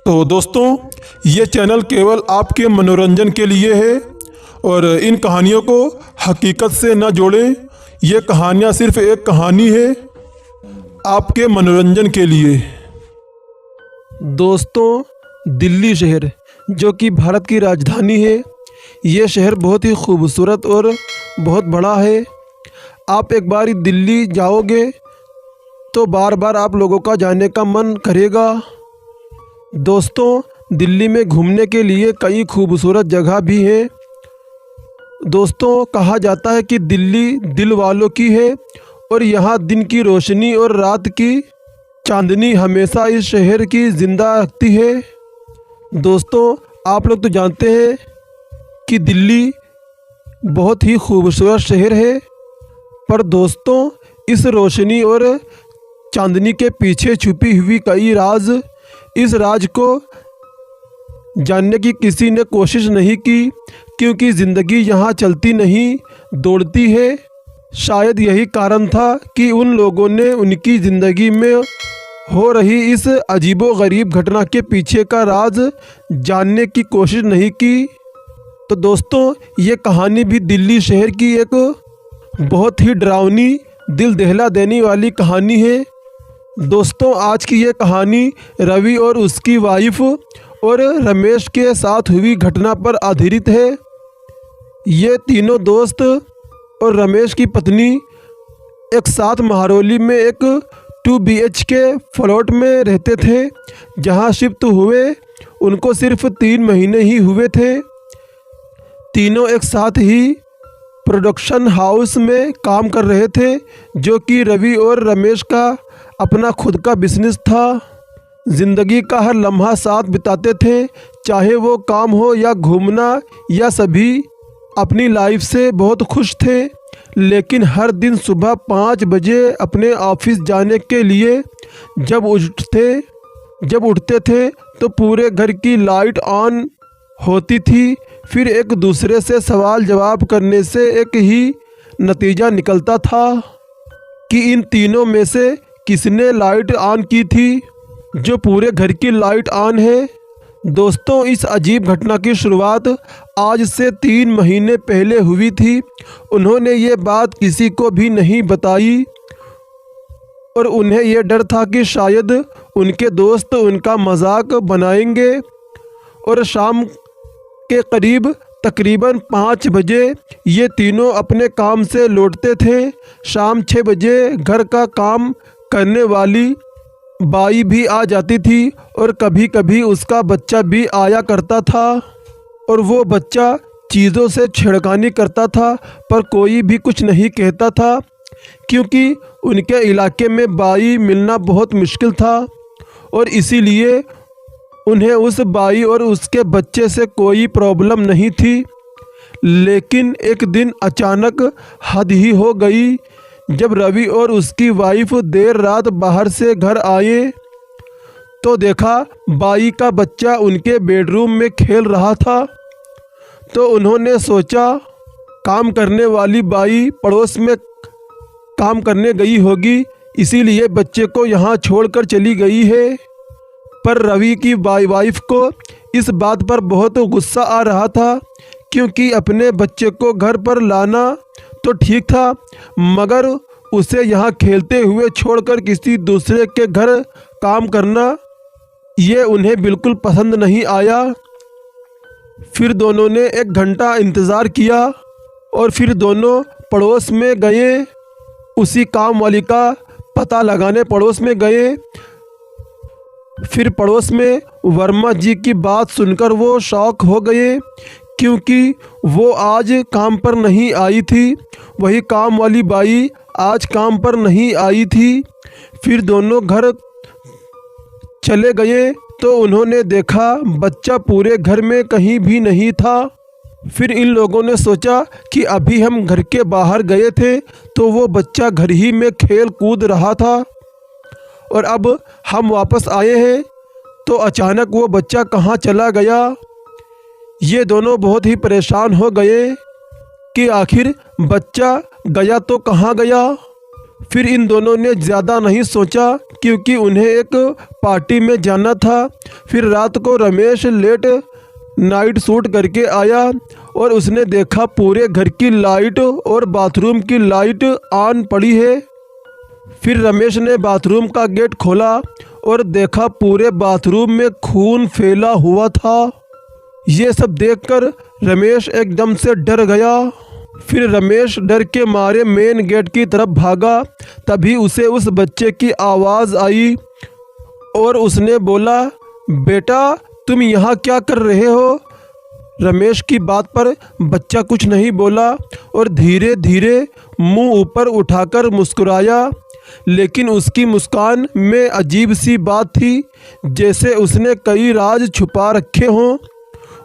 तो दोस्तों, ये चैनल केवल आपके मनोरंजन के लिए है और इन कहानियों को हकीकत से न जोड़ें। ये कहानियाँ सिर्फ एक कहानी है आपके मनोरंजन के लिए। दोस्तों, दिल्ली शहर जो कि भारत की राजधानी है, ये शहर बहुत ही खूबसूरत और बहुत बड़ा है। आप एक बार दिल्ली जाओगे तो बार बार आप लोगों का जाने का मन करेगा। दोस्तों, दिल्ली में घूमने के लिए कई खूबसूरत जगह भी हैं। दोस्तों, कहा जाता है कि दिल्ली दिल वालों की है और यहाँ दिन की रोशनी और रात की चांदनी हमेशा इस शहर की जिंदा रखती है। दोस्तों, आप लोग तो जानते हैं कि दिल्ली बहुत ही खूबसूरत शहर है, पर दोस्तों इस रोशनी और चांदनी के पीछे छुपी हुई कई राज, इस राज को जानने की किसी ने कोशिश नहीं की, क्योंकि ज़िंदगी यहाँ चलती नहीं दौड़ती है। शायद यही कारण था कि उन लोगों ने उनकी ज़िंदगी में हो रही इस अजीबोगरीब घटना के पीछे का राज जानने की कोशिश नहीं की। तो दोस्तों, ये कहानी भी दिल्ली शहर की एक बहुत ही डरावनी, दिल दहला देने वाली कहानी है। दोस्तों, आज की ये कहानी रवि और उसकी वाइफ और रमेश के साथ हुई घटना पर आधारित है। ये तीनों दोस्त और रमेश की पत्नी एक साथ महरौली में एक 2 BHK फ्लैट में रहते थे। जहां शिफ्ट हुए उनको सिर्फ 3 महीने ही हुए थे। तीनों एक साथ ही प्रोडक्शन हाउस में काम कर रहे थे, जो कि रवि और रमेश का अपना खुद का बिजनेस था। ज़िंदगी का हर लम्हा साथ बिताते थे, चाहे वो काम हो या घूमना, या सभी अपनी लाइफ से बहुत खुश थे। लेकिन हर दिन सुबह 5 बजे अपने ऑफिस जाने के लिए जब उठते थे तो पूरे घर की लाइट ऑन होती थी। फिर एक दूसरे से सवाल जवाब करने से एक ही नतीजा निकलता था कि इन तीनों में से किसने लाइट ऑन की थी, जो पूरे घर की लाइट ऑन है। दोस्तों, इस अजीब घटना की शुरुआत आज से 3 महीने पहले हुई थी। उन्होंने ये बात किसी को भी नहीं बताई और उन्हें यह डर था कि शायद उनके दोस्त उनका मजाक बनाएंगे। और शाम के करीब तकरीबन 5 बजे ये तीनों अपने काम से लौटते थे। शाम 6 बजे घर का काम करने वाली बाई भी आ जाती थी और कभी कभी उसका बच्चा भी आया करता था। और वो बच्चा चीज़ों से छेड़खानी करता था, पर कोई भी कुछ नहीं कहता था, क्योंकि उनके इलाके में बाई मिलना बहुत मुश्किल था और इसीलिए उन्हें उस बाई और उसके बच्चे से कोई प्रॉब्लम नहीं थी। लेकिन एक दिन अचानक हद ही हो गई। जब रवि और उसकी वाइफ देर रात बाहर से घर आए तो देखा बाई का बच्चा उनके बेडरूम में खेल रहा था। तो उन्होंने सोचा काम करने वाली बाई पड़ोस में काम करने गई होगी, इसीलिए बच्चे को यहाँ छोड़कर चली गई है। पर रवि की वाइफ को इस बात पर बहुत गुस्सा आ रहा था, क्योंकि अपने बच्चे को घर पर लाना तो ठीक था, मगर उसे यहाँ खेलते हुए छोड़कर किसी दूसरे के घर काम करना, ये उन्हें बिल्कुल पसंद नहीं आया। फिर दोनों ने 1 घंटा इंतज़ार किया और फिर दोनों पड़ोस में गए, उसी काम वाली का पता लगाने पड़ोस में गए। फिर पड़ोस में वर्मा जी की बात सुनकर वो शॉक हो गए, क्योंकि वो आज काम पर नहीं आई थी। वही काम वाली बाई आज काम पर नहीं आई थी। फिर दोनों घर चले गए तो उन्होंने देखा बच्चा पूरे घर में कहीं भी नहीं था। फिर इन लोगों ने सोचा कि अभी हम घर के बाहर गए थे तो वो बच्चा घर ही में खेल कूद रहा था, और अब हम वापस आए हैं तो अचानक वो बच्चा कहाँ चला गया। ये दोनों बहुत ही परेशान हो गए कि आखिर बच्चा गया तो कहाँ गया। फिर इन दोनों ने ज़्यादा नहीं सोचा क्योंकि उन्हें एक पार्टी में जाना था। फिर रात को रमेश लेट नाइट सूट करके आया और उसने देखा पूरे घर की लाइट और बाथरूम की लाइट ऑन पड़ी है। फिर रमेश ने बाथरूम का गेट खोला और देखा पूरे बाथरूम में खून फैला हुआ था। ये सब देखकर रमेश एकदम से डर गया। फिर रमेश डर के मारे मेन गेट की तरफ भागा। तभी उसे उस बच्चे की आवाज़ आई और उसने बोला, बेटा तुम यहाँ क्या कर रहे हो? रमेश की बात पर बच्चा कुछ नहीं बोला और धीरे धीरे मुंह ऊपर उठाकर मुस्कुराया, लेकिन उसकी मुस्कान में अजीब सी बात थी, जैसे उसने कई राज छुपा रखे हों।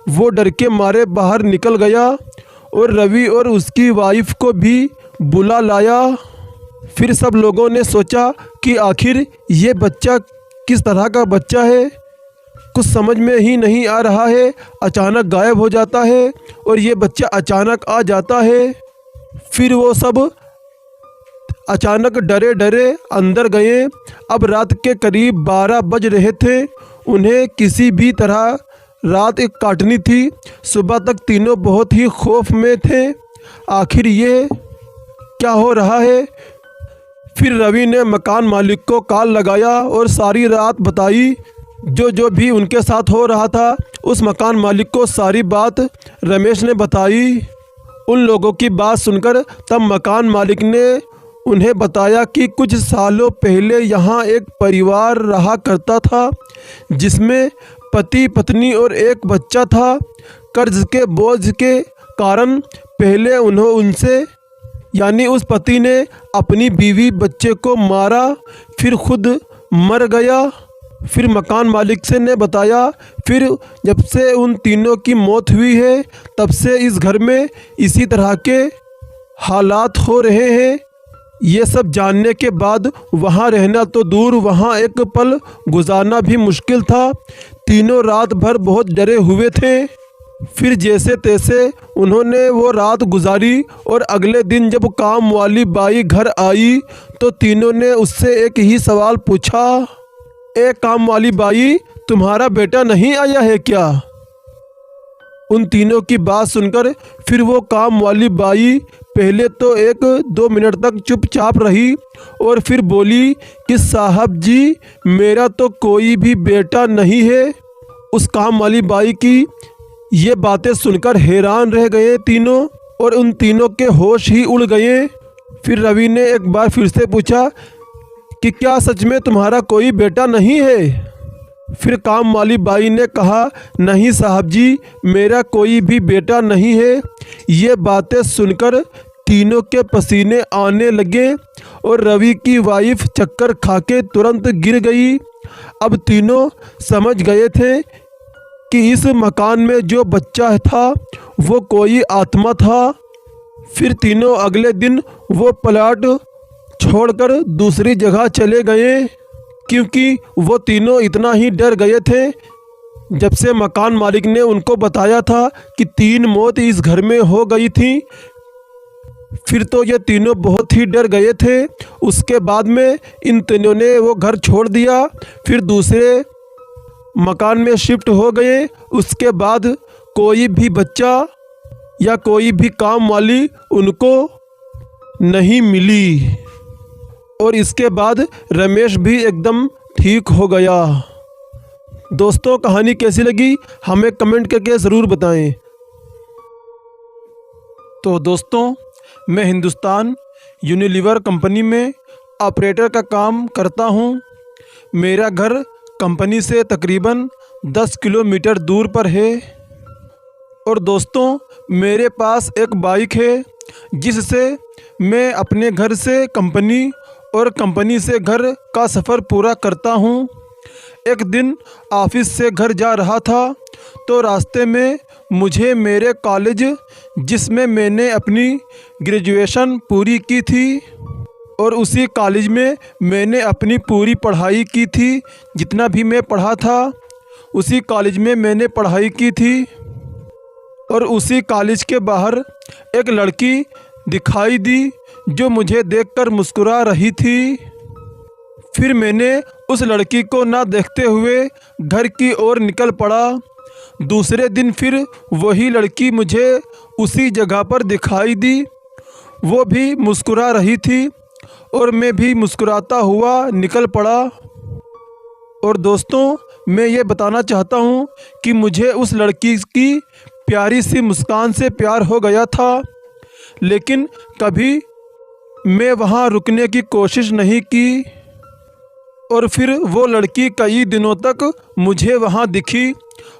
वो डर के मारे बाहर निकल गया और रवि और उसकी वाइफ को भी बुला लाया। फिर सब लोगों ने सोचा कि आखिर ये बच्चा किस तरह का बच्चा है, कुछ समझ में ही नहीं आ रहा है। अचानक गायब हो जाता है और ये बच्चा अचानक आ जाता है। फिर वो सब अचानक डरे डरे अंदर गए। अब रात के करीब 12 बज रहे थे। उन्हें किसी भी तरह रात काटनी थी। सुबह तक तीनों बहुत ही खौफ में थे, आखिर ये क्या हो रहा है। फिर रवि ने मकान मालिक को कॉल लगाया और सारी रात बताई, जो भी उनके साथ हो रहा था। उस मकान मालिक को सारी बात रमेश ने बताई। उन लोगों की बात सुनकर तब मकान मालिक ने उन्हें बताया कि कुछ सालों पहले यहाँ एक परिवार रहा करता था, जिसमें पति पत्नी और एक बच्चा था। कर्ज के बोझ के कारण पहले उनसे यानी उस पति ने अपनी बीवी बच्चे को मारा, फिर खुद मर गया। फिर मकान मालिक से ने बताया, फिर जब से उन तीनों की मौत हुई है तब से इस घर में इसी तरह के हालात हो रहे हैं। ये सब जानने के बाद वहाँ रहना तो दूर, वहाँ एक पल गुजारना भी मुश्किल था। तीनों रात भर बहुत डरे हुए थे। फिर जैसे तैसे उन्होंने वो रात गुजारी और अगले दिन जब काम वाली बाई घर आई तो तीनों ने उससे एक ही सवाल पूछा, ए काम वाली बाई, तुम्हारा बेटा नहीं आया है क्या? उन तीनों की बात सुनकर फिर वो काम वाली बाई पहले तो 1-2 मिनट तक चुपचाप रही और फिर बोली कि साहब जी, मेरा तो कोई भी बेटा नहीं है। उस काम वाली बाई की ये बातें सुनकर हैरान रह गए तीनों और उन तीनों के होश ही उड़ गए। फिर रवि ने एक बार फिर से पूछा कि क्या सच में तुम्हारा कोई बेटा नहीं है? फिर काम वाली बाई ने कहा, नहीं साहब जी, मेरा कोई भी बेटा नहीं है। ये बातें सुनकर तीनों के पसीने आने लगे और रवि की वाइफ चक्कर खाके तुरंत गिर गई। अब तीनों समझ गए थे कि इस मकान में जो बच्चा था वो कोई आत्मा था। फिर तीनों अगले दिन वो प्लाट छोड़कर दूसरी जगह चले गए, क्योंकि वो तीनों इतना ही डर गए थे जब से मकान मालिक ने उनको बताया था कि 3 मौत इस घर में हो गई थी। फिर तो ये तीनों बहुत ही डर गए थे। उसके बाद में इन तीनों ने वो घर छोड़ दिया, फिर दूसरे मकान में शिफ्ट हो गए। उसके बाद कोई भी बच्चा या कोई भी काम वाली उनको नहीं मिली और इसके बाद रमेश भी एकदम ठीक हो गया। दोस्तों, कहानी कैसी लगी हमें कमेंट करके ज़रूर बताएं। तो दोस्तों, मैं हिंदुस्तान यूनिलीवर कंपनी में ऑपरेटर का काम करता हूँ। मेरा घर कंपनी से तकरीबन 10 किलोमीटर दूर पर है। और दोस्तों, मेरे पास एक बाइक है जिससे मैं अपने घर से कंपनी और कंपनी से घर का सफ़र पूरा करता हूँ। एक दिन ऑफिस से घर जा रहा था तो रास्ते में मुझे मेरे कॉलेज, जिसमें मैंने अपनी ग्रेजुएशन पूरी की थी और उसी कॉलेज में मैंने अपनी पूरी पढ़ाई की थी, जितना भी मैं पढ़ा था उसी कॉलेज में मैंने पढ़ाई की थी। और उसी कॉलेज के बाहर एक लड़की दिखाई दी जो मुझे देखकर मुस्कुरा रही थी। फिर मैंने उस लड़की को ना देखते हुए घर की ओर निकल पड़ा। दूसरे दिन फिर वही लड़की मुझे उसी जगह पर दिखाई दी। वो भी मुस्कुरा रही थी और मैं भी मुस्कुराता हुआ निकल पड़ा। और दोस्तों, मैं ये बताना चाहता हूँ कि मुझे उस लड़की की प्यारी सी मुस्कान से प्यार हो गया था, लेकिन कभी मैं वहाँ रुकने की कोशिश नहीं की। और फिर वो लड़की कई दिनों तक मुझे वहाँ दिखी।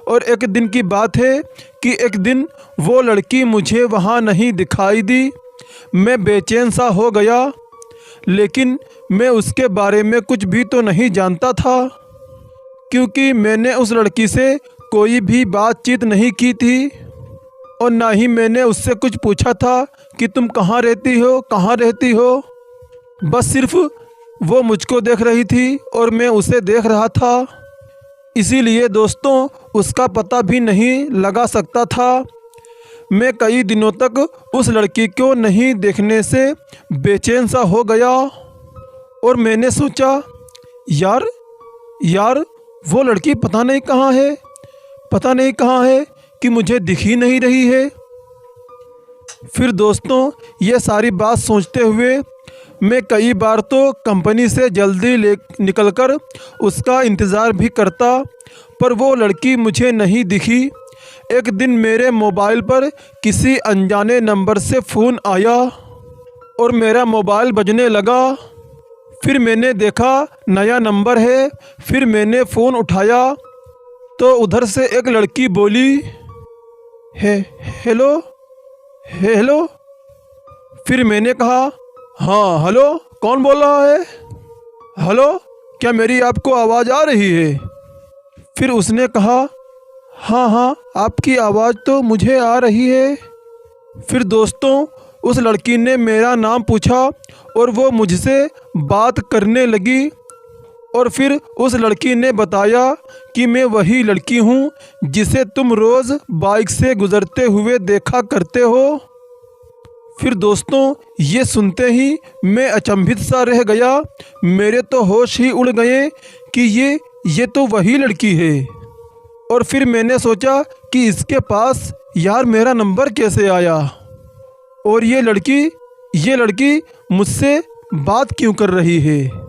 और एक दिन की बात है कि एक दिन वो लड़की मुझे वहाँ नहीं दिखाई दी। मैं बेचैन सा हो गया, लेकिन मैं उसके बारे में कुछ भी तो नहीं जानता था, क्योंकि मैंने उस लड़की से कोई भी बातचीत नहीं की थी और ना ही मैंने उससे कुछ पूछा था कि तुम कहाँ रहती हो। बस सिर्फ वो मुझको देख रही थी और मैं उसे देख रहा था। इसीलिए दोस्तों, उसका पता भी नहीं लगा सकता था। मैं कई दिनों तक उस लड़की को नहीं देखने से बेचैन सा हो गया और मैंने सोचा, यार वो लड़की पता नहीं कहाँ है कि मुझे दिख ही नहीं रही है। फिर दोस्तों, ये सारी बात सोचते हुए मैं कई बार तो कंपनी से जल्दी निकलकर उसका इंतज़ार भी करता, पर वो लड़की मुझे नहीं दिखी। एक दिन मेरे मोबाइल पर किसी अनजाने नंबर से फ़ोन आया और मेरा मोबाइल बजने लगा। फिर मैंने देखा नया नंबर है। फिर मैंने फ़ोन उठाया तो उधर से एक लड़की बोली, हेलो। फिर मैंने कहा, हाँ हेलो, कौन बोल रहा है? हेलो, क्या मेरी आपको आवाज़ आ रही है? फिर उसने कहा, हाँ आपकी आवाज़ तो मुझे आ रही है। फिर दोस्तों, उस लड़की ने मेरा नाम पूछा और वो मुझसे बात करने लगी। और फिर उस लड़की ने बताया कि मैं वही लड़की हूँ जिसे तुम रोज़ बाइक से गुज़रते हुए देखा करते हो। फिर दोस्तों, ये सुनते ही मैं अचंभित सा रह गया। मेरे तो होश ही उड़ गए कि ये तो वही लड़की है। और फिर मैंने सोचा कि इसके पास यार मेरा नंबर कैसे आया और ये लड़की मुझसे बात क्यों कर रही है।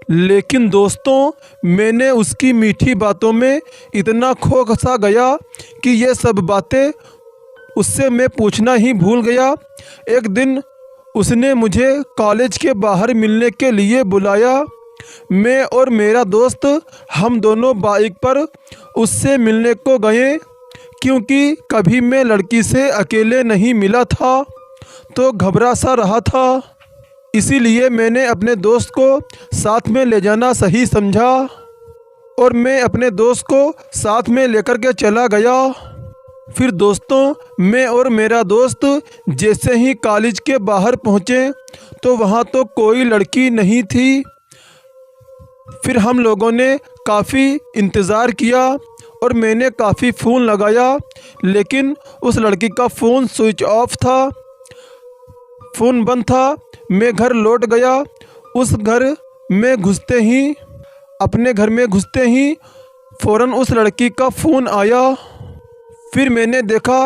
लेकिन दोस्तों, मैंने उसकी मीठी बातों में इतना खो सा गया कि ये सब बातें उससे मैं पूछना ही भूल गया। एक दिन उसने मुझे कॉलेज के बाहर मिलने के लिए बुलाया। मैं और मेरा दोस्त हम दोनों बाइक पर उससे मिलने को गए, क्योंकि कभी मैं लड़की से अकेले नहीं मिला था तो घबरा सा रहा था। इसीलिए मैंने अपने दोस्त को साथ में ले जाना सही समझा और मैं अपने दोस्त को साथ में लेकर के चला गया। फिर दोस्तों, मैं और मेरा दोस्त जैसे ही कॉलेज के बाहर पहुँचे तो वहाँ तो कोई लड़की नहीं थी। फिर हम लोगों ने काफ़ी इंतज़ार किया और मैंने काफ़ी फ़ोन लगाया, लेकिन उस लड़की का फ़ोन स्विच ऑफ था, फ़ोन बंद था। मैं घर लौट गया। अपने घर में घुसते ही फ़ौरन उस लड़की का फ़ोन आया। फिर मैंने देखा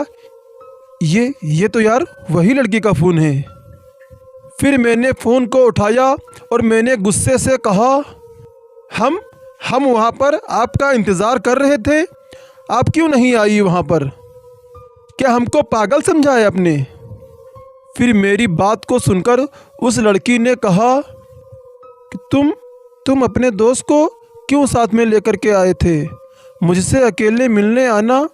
ये तो यार वही लड़की का फ़ोन है। फिर मैंने फ़ोन को उठाया और मैंने गुस्से से कहा, हम वहाँ पर आपका इंतज़ार कर रहे थे, आप क्यों नहीं आई वहाँ पर? क्या हमको पागल समझा है आपने? फिर मेरी बात को सुनकर उस लड़की ने कहा कि तुम अपने दोस्त को क्यों साथ में लेकर के आए थे? मुझसे अकेले मिलने आना।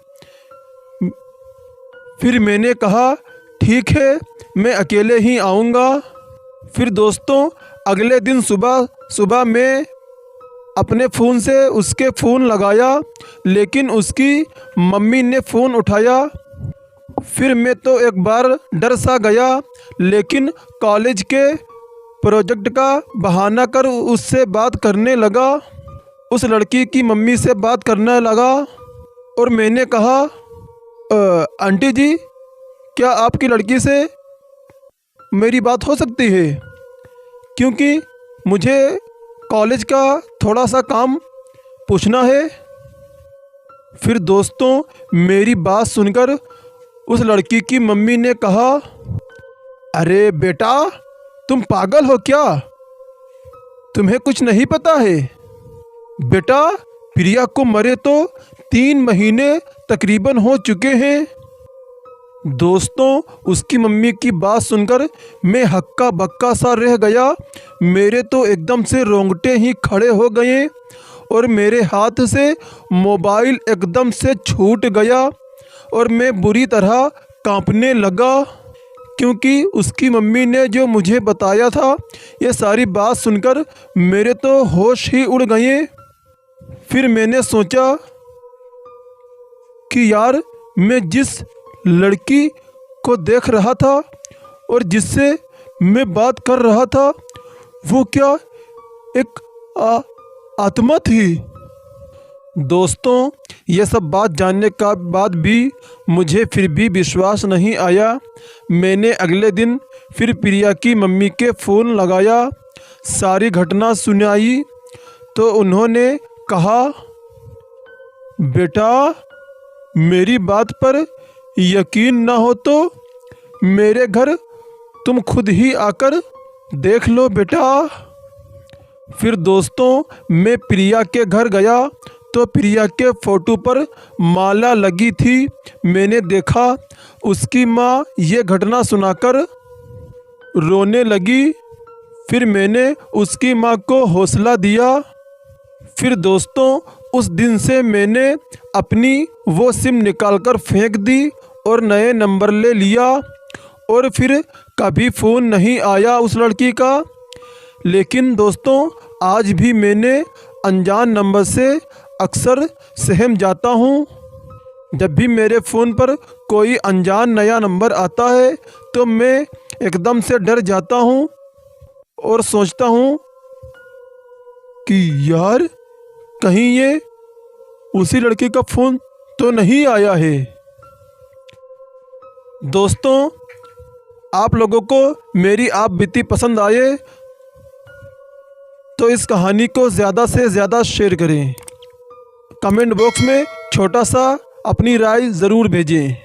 फिर मैंने कहा, ठीक है, मैं अकेले ही आऊँगा। फिर दोस्तों, अगले दिन सुबह मैं अपने फ़ोन से उसके फ़ोन लगाया, लेकिन उसकी मम्मी ने फ़ोन उठाया। फिर मैं तो एक बार डर सा गया, लेकिन कॉलेज के प्रोजेक्ट का बहाना कर उससे बात करने लगा। उस लड़की की मम्मी से बात करने लगा और मैंने कहा, आंटी जी, क्या आपकी लड़की से मेरी बात हो सकती है, क्योंकि मुझे कॉलेज का थोड़ा सा काम पूछना है। फिर दोस्तों, मेरी बात सुनकर उस लड़की की मम्मी ने कहा, अरे बेटा, तुम पागल हो क्या? तुम्हें कुछ नहीं पता है? बेटा, प्रिया को मरे तो 3 महीने तकरीबन हो चुके हैं। दोस्तों, उसकी मम्मी की बात सुनकर मैं हक्का बक्का सा रह गया। मेरे तो एकदम से रोंगटे ही खड़े हो गए और मेरे हाथ से मोबाइल एकदम से छूट गया और मैं बुरी तरह कांपने लगा, क्योंकि उसकी मम्मी ने जो मुझे बताया था, ये सारी बात सुनकर मेरे तो होश ही उड़ गए। फिर मैंने सोचा कि यार, मैं जिस लड़की को देख रहा था और जिससे मैं बात कर रहा था, वो क्या एक आत्मा थी? दोस्तों, ये सब बात जानने का बाद भी मुझे फिर भी विश्वास नहीं आया। मैंने अगले दिन फिर प्रिया की मम्मी के फ़ोन लगाया, सारी घटना सुनाई तो उन्होंने कहा, बेटा, मेरी बात पर यकीन ना हो तो मेरे घर तुम खुद ही आकर देख लो बेटा। फिर दोस्तों, मैं प्रिया के घर गया तो प्रिया के फ़ोटो पर माला लगी थी। मैंने देखा उसकी माँ ये घटना सुनाकर रोने लगी। फिर मैंने उसकी माँ को हौसला दिया। फिर दोस्तों, उस दिन से मैंने अपनी वो सिम निकालकर फेंक दी और नए नंबर ले लिया और फिर कभी फ़ोन नहीं आया उस लड़की का। लेकिन दोस्तों, आज भी मैंने अनजान नंबर से अक्सर सहम जाता हूँ। जब भी मेरे फ़ोन पर कोई अनजान नया नंबर आता है तो मैं एकदम से डर जाता हूँ और सोचता हूँ कि यार, कहीं ये उसी लड़के का फ़ोन तो नहीं आया है। दोस्तों, आप लोगों को मेरी आप बीती पसंद आए तो इस कहानी को ज़्यादा से ज़्यादा शेयर करें। कमेंट बॉक्स में छोटा सा अपनी राय ज़रूर भेजें।